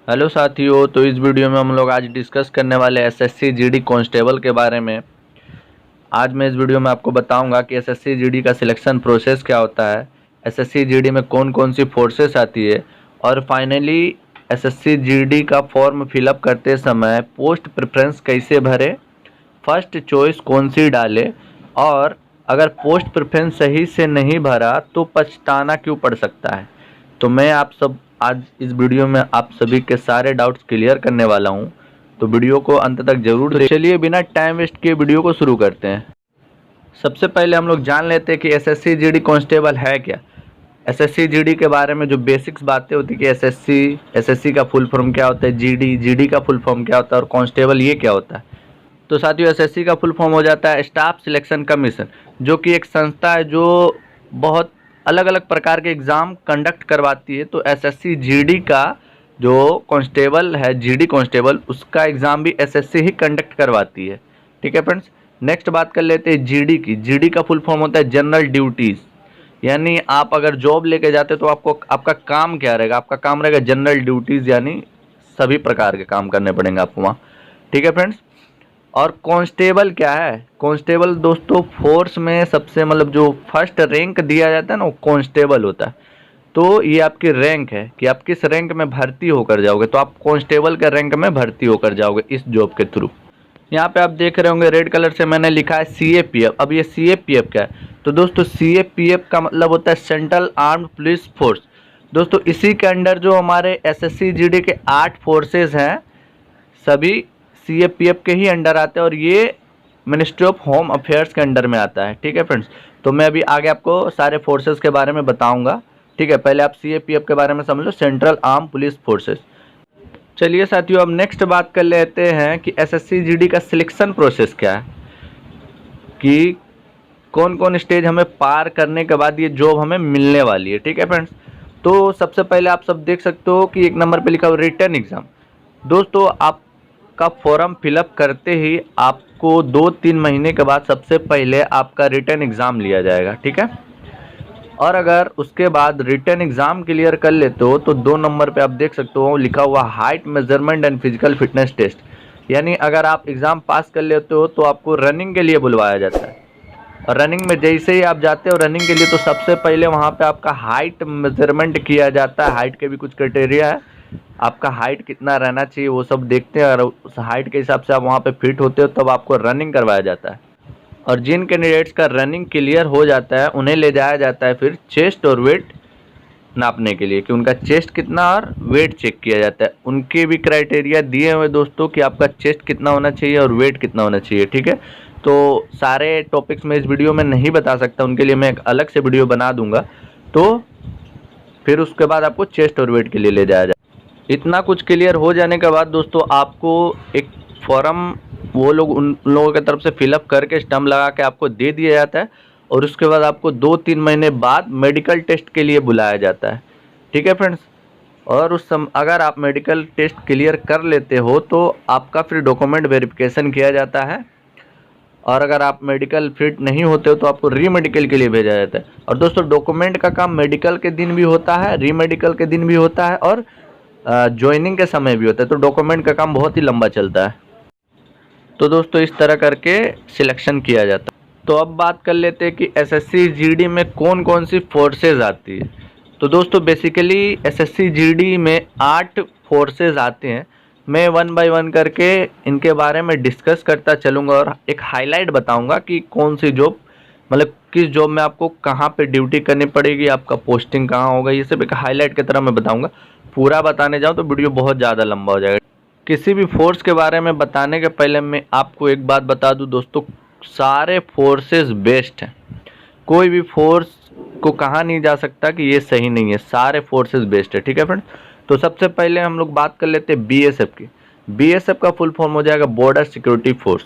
Hello साथियों, तो इस वीडियो में हम लोग आज डिस्कस करने वाले एसएससी जीडी कांस्टेबल के बारे में। आज मैं इस वीडियो में आपको बताऊंगा कि एसएससी जीडी का सिलेक्शन प्रोसेस क्या होता है, एसएससी जीडी में कौन कौन सी फोर्सेस आती है, और फाइनली एसएससी जीडी का फॉर्म फिलअप करते समय पोस्ट प्रेफरेंस कैसे भरे, फर्स्ट चॉइस कौन सी डाले, और अगर पोस्ट प्रेफरेंस सही से नहीं भरा तो पछताना क्यों पड़ सकता है। तो मैं आप सब आज इस वीडियो में आप सभी के सारे डाउट्स क्लियर करने वाला हूं, तो वीडियो को अंत तक जरूर देखें। चलिए बिना टाइम वेस्ट किए वीडियो को शुरू करते हैं। सबसे पहले हम लोग जान लेते हैं कि एसएससी जीडी कांस्टेबल है क्या। एसएससी जीडी के बारे में जो बेसिक्स बातें होती है कि एसएससी का फुल फॉर्म क्या होता है, जीडी का फुल फॉर्म क्या होता है, और कांस्टेबल ये क्या होता है। तो साथियों, एसएससी का फुल फॉर्म हो जाता है स्टाफ सिलेक्शन कमीशन, जो कि एक संस्था है जो बहुत अलग अलग प्रकार के एग्ज़ाम कंडक्ट करवाती है। तो एसएससी जीडी का जो कांस्टेबल है, जीडी कांस्टेबल, उसका एग्ज़ाम भी एसएससी ही कंडक्ट करवाती है। ठीक है फ्रेंड्स। नेक्स्ट बात कर लेते हैं जीडी की। जीडी का फुल फॉर्म होता है जनरल ड्यूटीज़, यानी आप अगर जॉब लेके जाते तो आपका काम क्या रहेगा, आपका काम रहेगा जनरल ड्यूटीज़, यानी सभी प्रकार के काम करने पड़ेंगे आपको वहाँ। ठीक है फ्रेंड्स। और कांस्टेबल क्या है? कांस्टेबल दोस्तों फोर्स में सबसे जो फर्स्ट रैंक दिया जाता है ना, वो कांस्टेबल होता है। तो ये आपकी रैंक है कि आप किस रैंक में भर्ती होकर जाओगे, तो आप कांस्टेबल के रैंक में भर्ती होकर जाओगे इस जॉब के थ्रू। यहाँ पे आप देख रहे होंगे रेड कलर से मैंने लिखा है सीएपीएफ। अब ये सीएपीएफ क्या है? तो दोस्तों सीएपीएफ का मतलब होता है सेंट्रल आर्म्ड पुलिस फोर्स। दोस्तों इसी के अंडर जो हमारे एसएससी जीडी के 8 फोर्सेज हैं, सभी सीएपीएफ के ही अंडर आते हैं, और ये मिनिस्ट्री ऑफ होम अफेयर्स के अंडर में आता है। ठीक है फ्रेंड्स। तो मैं अभी आगे आपको सारे फोर्सेस के बारे में बताऊंगा। ठीक है, पहले आप सीएपीएफ के बारे में समझ लो, सेंट्रल आर्म पुलिस फोर्सेस। चलिए साथियों, अब नेक्स्ट बात कर लेते हैं कि एसएससी जीडी का सिलेक्शन प्रोसेस क्या है, कि कौन कौन स्टेज हमें पार करने के बाद ये जॉब हमें मिलने वाली है। ठीक है फ्रेंड्स। तो सबसे पहले आप सब देख सकते हो कि एक नंबर पे लिखा हुआ रिटन एग्ज़ाम। दोस्तों आपका फॉर्म फिलअप करते ही आपको 2-3 महीने के बाद सबसे पहले आपका रिटन एग्ज़ाम लिया जाएगा। ठीक है। और अगर उसके बाद रिटन एग्ज़ाम क्लियर कर लेते हो तो 2 नंबर पे आप देख सकते हो लिखा हुआ height measurement and physical fitness test, यानी अगर आप एग्ज़ाम पास कर लेते हो तो आपको रनिंग के लिए बुलवाया जाता है। और रनिंग में जैसे ही आप जाते हो रनिंग के लिए, तो सबसे पहले वहाँ पे आपका हाइट मेजरमेंट किया जाता है। हाइट के भी कुछ क्राइटेरिया है, आपका हाइट कितना रहना चाहिए वो सब देखते हैं, और उस हाइट के हिसाब से आप वहाँ पे फिट होते हो तब आपको रनिंग करवाया जाता है। और जिन कैंडिडेट्स का रनिंग क्लियर हो जाता है उन्हें ले जाया जाता है फिर चेस्ट और वेट नापने के लिए, कि उनका चेस्ट कितना और वेट चेक किया जाता है। उनके भी क्राइटेरिया दिए हुए दोस्तों कि आपका चेस्ट कितना होना चाहिए और वेट कितना होना चाहिए। ठीक है। तो सारे टॉपिक्स में इस वीडियो में नहीं बता सकता, उनके लिए मैं एक अलग से वीडियो बना दूंगा। तो फिर उसके बाद आपको चेस्ट और वेट के लिए ले जाया जाए। इतना कुछ क्लियर हो जाने के बाद दोस्तों आपको एक फॉर्म वो लोग उन लोगों की तरफ से फिलअप करके स्टम्प लगा के आपको दे दिया जाता है, और उसके बाद आपको 2-3 महीने बाद मेडिकल टेस्ट के लिए बुलाया जाता है। ठीक है फ्रेंड्स। और अगर आप मेडिकल टेस्ट क्लियर कर लेते हो तो आपका फिर डॉक्यूमेंट वेरिफिकेशन किया जाता है, और अगर आप मेडिकल फिट नहीं होते हो तो आपको री मेडिकल के लिए भेजा जाता है। और दोस्तों डॉक्यूमेंट का काम मेडिकल के दिन भी होता है, री मेडिकल के दिन भी होता है, और ज्वाइनिंग के समय भी होता है। तो डॉक्यूमेंट का काम बहुत ही लंबा चलता है। तो दोस्तों इस तरह करके सिलेक्शन किया जाता है। तो अब बात कर लेते हैं कि एसएससी जीडी में कौन कौन सी फोर्सेज आती है। तो दोस्तों बेसिकली एसएससी जीडी में 8 फोर्सेज आते हैं। मैं 1 बाय 1 करके इनके बारे में डिस्कस करता चलूँगा, और एक हाईलाइट बताऊंगा कि कौन सी जॉब, किस जॉब में आपको कहाँ पे ड्यूटी करनी पड़ेगी, आपका पोस्टिंग कहाँ होगा, ये सब एक हाईलाइट की तरह मैं बताऊंगा। पूरा बताने जाऊँ तो वीडियो बहुत ज़्यादा लंबा हो जाएगा। किसी भी फोर्स के बारे में बताने के पहले मैं आपको एक बात बता दूं दोस्तों, सारे फोर्सेस बेस्ट हैं। कोई भी फोर्स को कहा नहीं जा सकता कि ये सही नहीं है, सारे फोर्सेस बेस्ट है। ठीक है फ्रेंड्स। तो सबसे पहले हम लोग बात कर लेते हैं बीएसएफ की। बीएसएफ का फुल फॉर्म हो जाएगा बॉर्डर सिक्योरिटी फोर्स।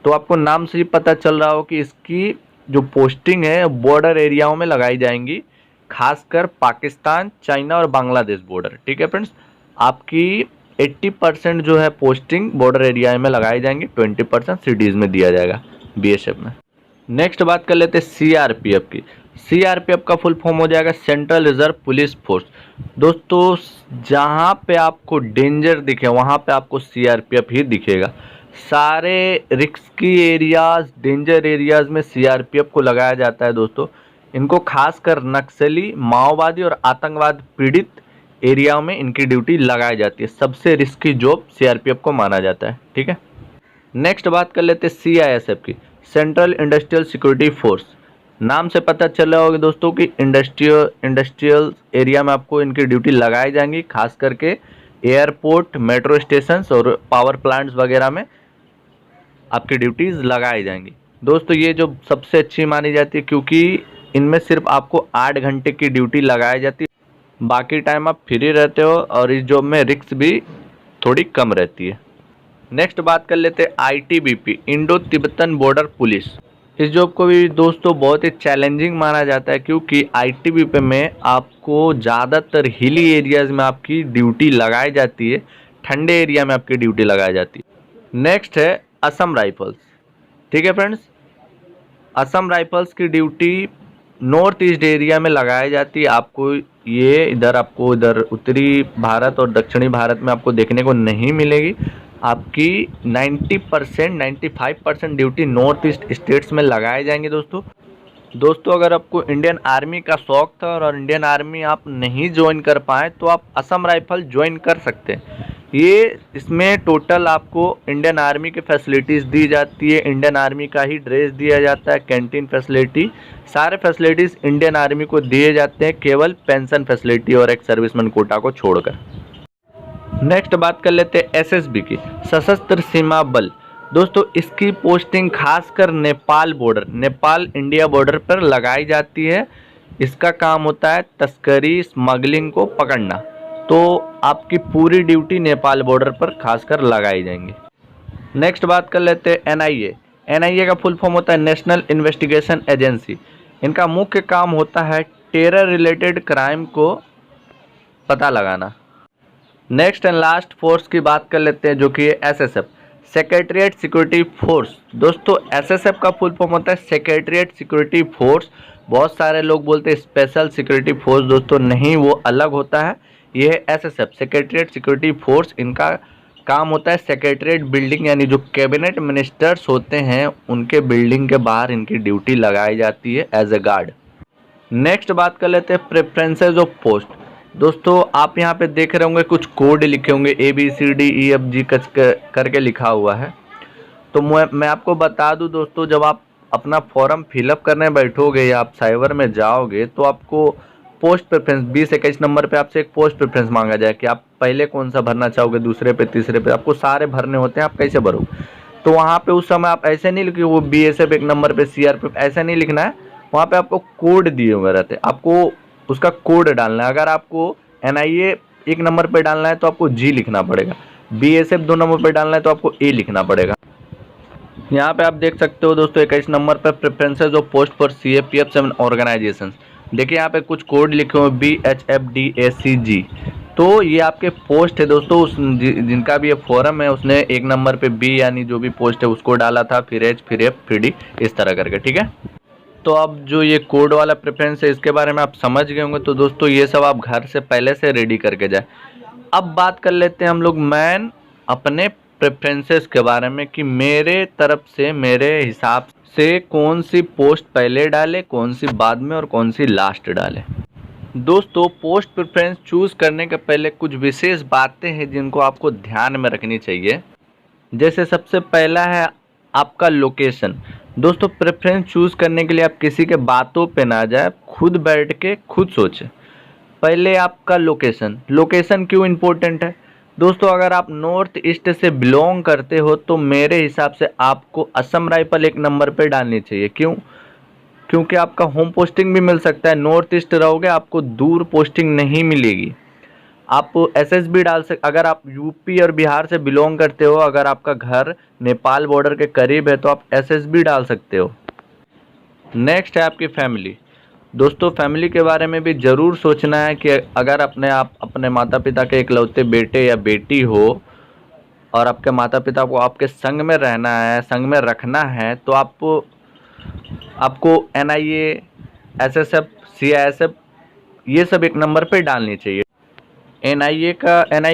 तो आपको नाम से ही पता चल रहा हो कि इसकी जो पोस्टिंग है बॉर्डर एरियाओं में लगाई जाएंगी, खासकर पाकिस्तान, चाइना और बांग्लादेश बॉर्डर। ठीक है फ्रेंड्स। आपकी 80% जो है पोस्टिंग बॉर्डर एरिया में लगाई जाएंगी, 20% सिटीज़ में दिया जाएगा बीएसएफ में। नेक्स्ट बात कर लेते हैं सीआरपीएफ की। सीआरपीएफ का फुल फॉर्म हो जाएगा सेंट्रल रिजर्व पुलिस फोर्स। दोस्तों जहाँ पे आपको डेंजर दिखे वहाँ पे आपको सीआरपीएफ ही दिखेगा। सारे रिस्की एरियाज, डेंजर एरियाज में सीआरपीएफ को लगाया जाता है दोस्तों। इनको खासकर नक्सली, माओवादी और आतंकवाद पीड़ित एरिया में इनकी ड्यूटी लगाई जाती है। सबसे रिस्की जॉब सीआरपीएफ को माना जाता है, ठीक है। नेक्स्ट बात कर लेते हैं सीआईएसएफ की, सेंट्रल इंडस्ट्रियल सिक्योरिटी फोर्स। नाम से पता चल रहा होगा दोस्तों कि इंडस्ट्रियल एरिया में आपको इनकी ड्यूटी लगाई जाएंगी, खास करके एयरपोर्ट, मेट्रो स्टेशन और पावर प्लांट्स वगैरह में आपकी ड्यूटीज लगाई जाएंगी। दोस्तों ये जो सबसे अच्छी मानी जाती है, क्योंकि इनमें सिर्फ आपको 8 घंटे की ड्यूटी लगाई जाती है, बाकी टाइम आप फ्री रहते हो और इस जॉब में रिस्क भी थोड़ी कम रहती है। नेक्स्ट बात कर लेते हैं ITBP, Indo Tibetan border police. इस जॉब को भी दोस्तों बहुत ही चैलेंजिंग माना जाता है, क्योंकि आईटीबीपी में आपको ज़्यादातर हिली एरियाज में आपकी ड्यूटी लगाई जाती है, ठंडे एरिया में आपकी ड्यूटी लगाई जाती है। नेक्स्ट है असम राइफल्स, ठीक है फ्रेंड्स। असम राइफल्स की ड्यूटी नॉर्थ ईस्ट एरिया में लगाई जाती है। आपको ये इधर उत्तरी भारत और दक्षिणी भारत में आपको देखने को नहीं मिलेगी। आपकी 90% 95% ड्यूटी नॉर्थ ईस्ट स्टेट्स में लगाए जाएंगे दोस्तों अगर आपको इंडियन आर्मी का शौक था और इंडियन आर्मी आप नहीं ज्वाइन कर पाए तो आप असम राइफल ज्वाइन कर सकते हैं। इसमें टोटल आपको इंडियन आर्मी की फैसिलिटीज़ दी जाती है, इंडियन आर्मी का ही ड्रेस दिया जाता है, कैंटीन फैसिलिटी, सारे फैसिलिटीज़ इंडियन आर्मी को दिए जाते हैं, केवल पेंशन फैसिलिटी और एक सर्विसमैन कोटा को छोड़कर। नेक्स्ट बात कर लेते हैं एसएसबी की, सशस्त्र सीमा बल। दोस्तों इसकी पोस्टिंग खासकर नेपाल इंडिया बॉर्डर पर लगाई जाती है। इसका काम होता है तस्करी, स्मगलिंग को पकड़ना। तो आपकी पूरी ड्यूटी नेपाल बॉर्डर पर खासकर लगाई जाएंगी। नेक्स्ट बात कर लेते हैं एनआईए का फुल फॉर्म होता है नेशनल इन्वेस्टिगेशन एजेंसी। इनका मुख्य काम होता है टेरर रिलेटेड क्राइम को पता लगाना। नेक्स्ट एंड लास्ट फोर्स की बात कर लेते हैं जो कि है एसएसएफ, सेक्रेटरीट सिक्योरिटी फोर्स। दोस्तों एसएसएफ का फुल फॉर्म होता है सेक्रेटरीट सिक्योरिटी फोर्स। बहुत सारे लोग बोलते हैं स्पेशल सिक्योरिटी फोर्स, दोस्तों नहीं, वो अलग होता है। ये है एसएसएफ, सेक्रेटरीट सिक्योरिटी फोर्स। इनका काम होता है सेक्रेटरीट बिल्डिंग, यानी जो कैबिनेट मिनिस्टर्स होते हैं उनके बिल्डिंग के बाहर इनकी ड्यूटी लगाई जाती है एज ए गार्ड। नेक्स्ट बात कर लेते हैं प्रेफरेंसेज ऑफ पोस्ट। दोस्तों आप यहाँ पे देख रहे होंगे कुछ कोड लिखे होंगे ABCDEFG करके लिखा हुआ है। तो मैं आपको बता दूं दोस्तों, जब आप अपना फॉर्म फिलअप करने बैठोगे या आप साइबर में जाओगे तो आपको पोस्ट प्रेफरेंस 20-21 नंबर पे आपसे एक पोस्ट प्रेफरेंस मांगा जाए कि आप पहले कौन सा भरना चाहोगे, दूसरे पे, तीसरे पे, आपको सारे भरने होते हैं। आप कैसे भरोगे? तो वहाँ पे उस समय आप ऐसे नहीं लिखिए वो BSF एक नंबर पे, CRPF ऐसा नहीं लिखना है। वहाँ पे आपको कोड दिए हुए रहते हैं, आपको उसका कोड डालना है। अगर आपको NIA 1 नंबर पे डालना है तो आपको G लिखना पड़ेगा, BSF 2 नंबर पे डालना है तो आपको A लिखना पड़ेगा। यहाँ पे आप देख सकते हो दोस्तों 21 नंबर पर preferences of post for CAPF 7 organisation. देखिए यहाँ पे कुछ कोड लिखे हुए BHFDACG। तो ये आपके पोस्ट है दोस्तों, जिनका भी ये फॉर्म है उसने 1 नंबर पे B यानी जो भी पोस्ट है उसको डाला था, फिर H, फिर F, फिर D, इस तरह करके, ठीक है। तो अब जो ये कोड वाला प्रेफरेंस है इसके बारे में आप समझ गए होंगे। तो दोस्तों ये सब आप घर से पहले से रेडी करके जाए। अब बात कर लेते हैं हम लोग मैन अपने प्रेफरेंसेस के बारे में कि मेरे तरफ से, मेरे हिसाब से कौन सी पोस्ट पहले डाले, कौन सी बाद में और कौन सी लास्ट डाले। दोस्तों पोस्ट प्रेफरेंस चूज़ करने के पहले कुछ विशेष बातें हैं जिनको आपको ध्यान में रखनी चाहिए। जैसे सबसे पहला है आपका लोकेशन। दोस्तों प्रेफरेंस चूज़ करने के लिए आप किसी के बातों पे ना जाए, खुद बैठ के खुद सोचें। पहले आपका लोकेशन क्यों इम्पोर्टेंट है? दोस्तों अगर आप नॉर्थ ईस्ट से बिलोंग करते हो तो मेरे हिसाब से आपको असम राइफल 1 नंबर पे डालनी चाहिए। क्यों? क्योंकि आपका होम पोस्टिंग भी मिल सकता है। नॉर्थ ईस्ट रहोगे आपको दूर पोस्टिंग नहीं मिलेगी। आप SSB डाल सकते। अगर आप यूपी और बिहार से बिलोंग करते हो, अगर आपका घर नेपाल बॉर्डर के करीब है तो आप SSB डाल सकते हो। नेक्स्ट है आपकी फैमिली। दोस्तों फैमिली के बारे में भी ज़रूर सोचना है कि अगर आप अपने माता पिता के इकलौते बेटे या बेटी हो और आपके माता पिता को आपके संग में रहना है, संग में रखना है, तो आपको NIA SSF, CISF ये सब एक नंबर पे डालनी चाहिए। NIA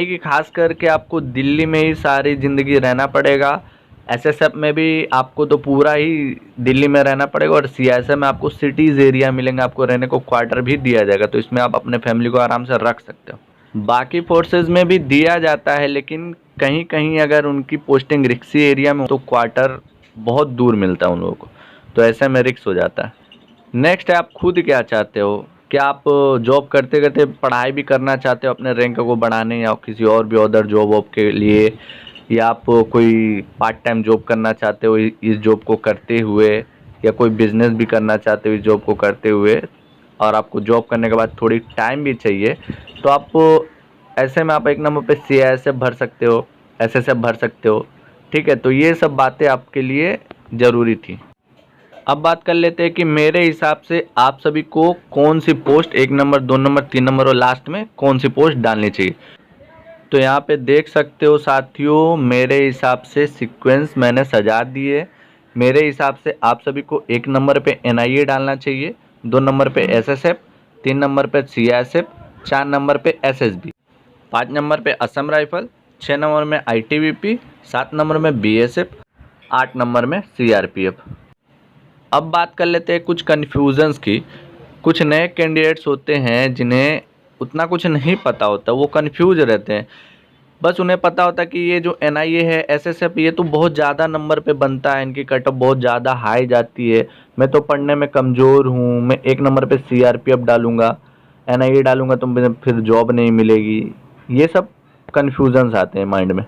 की खास करके आपको दिल्ली में ही सारी ज़िंदगी रहना पड़ेगा। SSF में भी आपको तो पूरा ही दिल्ली में रहना पड़ेगा, और CISF में आपको सिटीज़ एरिया मिलेंगे, आपको रहने को क्वार्टर भी दिया जाएगा, तो इसमें आप अपने फैमिली को आराम से रख सकते हो। बाकी फोर्सेज में भी दिया जाता है, लेकिन कहीं कहीं अगर उनकी पोस्टिंग रिक्सी एरिया में तो क्वार्टर बहुत दूर मिलता है उन लोगों को, तो ऐसे में रिक्स हो जाता है। नेक्स्ट है, आप खुद क्या चाहते हो? क्या आप जॉब करते करते पढ़ाई भी करना चाहते हो अपने रैंक को बढ़ाने, या किसी और भी अदर जॉब वॉब के लिए, या आप कोई पार्ट टाइम जॉब करना चाहते हो इस जॉब को करते हुए, या कोई बिजनेस भी करना चाहते हो इस जॉब को करते हुए, और आपको जॉब करने के बाद थोड़ी टाइम भी चाहिए, तो आप ऐसे में आप एक नंबर पे CISF भर सकते हो, SSF भर सकते हो। ठीक है, तो ये सब बातें आपके लिए ज़रूरी थी। अब बात कर लेते हैं कि मेरे हिसाब से आप सभी को कौन सी पोस्ट 1 नंबर, 2 नंबर, 3 नंबर और लास्ट में कौन सी पोस्ट डालनी चाहिए। तो यहाँ पे देख सकते हो साथियों, मेरे हिसाब से सीक्वेंस मैंने सजा दिए। मेरे हिसाब से आप सभी को 1 नंबर पे NIA डालना चाहिए, 2 नंबर पे SSF, 3 नंबर पे CISF, 4 नंबर पे SSB, 5 नंबर पे असम राइफल, 6 नंबर में ITBP, 7 नंबर में BSF, 8 नंबर में CRPF। अब बात कर लेते हैं कुछ कन्फ्यूजन्स की। कुछ नए कैंडिडेट्स होते हैं जिन्हें उतना कुछ नहीं पता होता, वो कन्फ्यूज रहते हैं। बस उन्हें पता होता है कि ये जो NIA है, SSF, ये तो बहुत ज़्यादा नंबर पे बनता है, इनकी कट ऑफ बहुत ज़्यादा हाई जाती है, मैं तो पढ़ने में कमज़ोर हूँ, मैं 1 नंबर पे CRPF डालूँगा, NIA डालूँगा तो मुझे फिर जॉब नहीं मिलेगी। ये सब कन्फ्यूजन्स आते हैं माइंड में।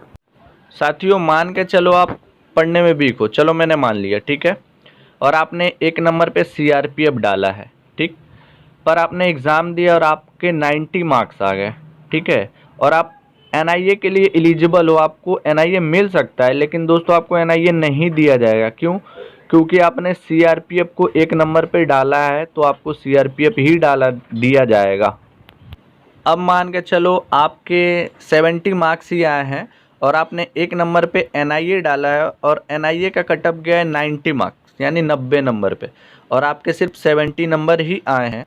साथियों, मान के चलो आप पढ़ने में वीक हो, चलो मैंने मान लिया, ठीक है, और आपने 1 नंबर पे CRPF डाला है, ठीक, पर आपने एग्ज़ाम दिया और आपके 90 मार्क्स आ गए, ठीक है, और आप NIA के लिए एलिजिबल हो, आपको NIA मिल सकता है, लेकिन दोस्तों आपको NIA नहीं दिया जाएगा। क्यों? क्योंकि आपने CRPF को 1 नंबर पे डाला है, तो आपको CRPF ही दिया जाएगा। अब मान के चलो आपके 70 मार्क्स ही आए हैं और आपने 1 नंबर पे NIA डाला है, और NIA का कट ऑफ गया है 90 मार्क्स यानी 90 नंबर पे, और आपके सिर्फ 70 नंबर ही आए हैं,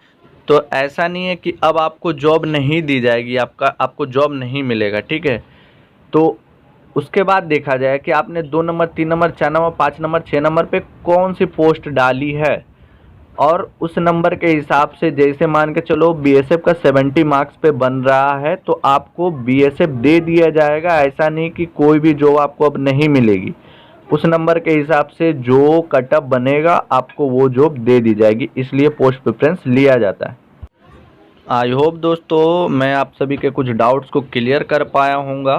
तो ऐसा नहीं है कि अब आपको जॉब नहीं दी जाएगी, आपको जॉब नहीं मिलेगा, ठीक है। तो उसके बाद देखा जाए कि आपने 2 number, 3 number, 4 number, 5 number, 6 number पे कौन सी पोस्ट डाली है, और उस नंबर के हिसाब से, जैसे मान के चलो BSF का 70 मार्क्स पे बन रहा है, तो आपको BSF दे दिया जाएगा। ऐसा नहीं कि कोई भी जॉब आपको अब नहीं मिलेगी, उस नंबर के हिसाब से जो कटअप बनेगा आपको वो जॉब दे दी जाएगी, इसलिए पोस्ट प्रेफरेंस लिया जाता है। आई होप दोस्तों मैं आप सभी के कुछ डाउट्स को क्लियर कर पाया होऊंगा।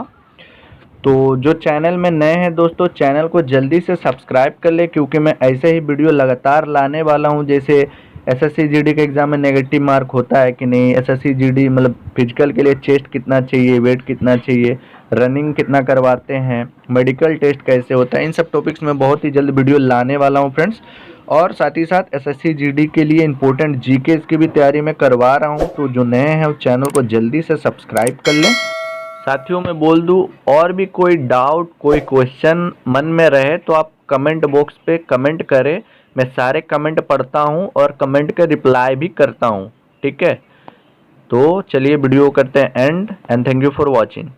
तो जो चैनल में नए हैं दोस्तों, चैनल को जल्दी से सब्सक्राइब कर ले, क्योंकि मैं ऐसे ही वीडियो लगातार लाने वाला हूं। जैसे SSC GD के एग्ज़ाम में नेगेटिव मार्क होता है कि नहीं, SSC GD मतलब फिजिकल के लिए चेस्ट कितना चाहिए, वेट कितना चाहिए, रनिंग कितना करवाते हैं, मेडिकल टेस्ट कैसे होता है, इन सब टॉपिक्स में बहुत ही जल्द वीडियो लाने वाला हूँ फ्रेंड्स। और साथ ही साथ SSC GD के लिए इंपॉर्टेंट GKs की भी तैयारी मैं करवा रहा हूँ। तो जो नए हैं उस चैनल को जल्दी से सब्सक्राइब कर लें। साथियों मैं बोल दूं, और भी कोई डाउट, कोई क्वेश्चन मन में रहे तो आप कमेंट बॉक्स पे कमेंट करें, मैं सारे कमेंट पढ़ता हूं और कमेंट का रिप्लाई भी करता हूं, ठीक है। तो चलिए वीडियो करते हैं and thank you for watching.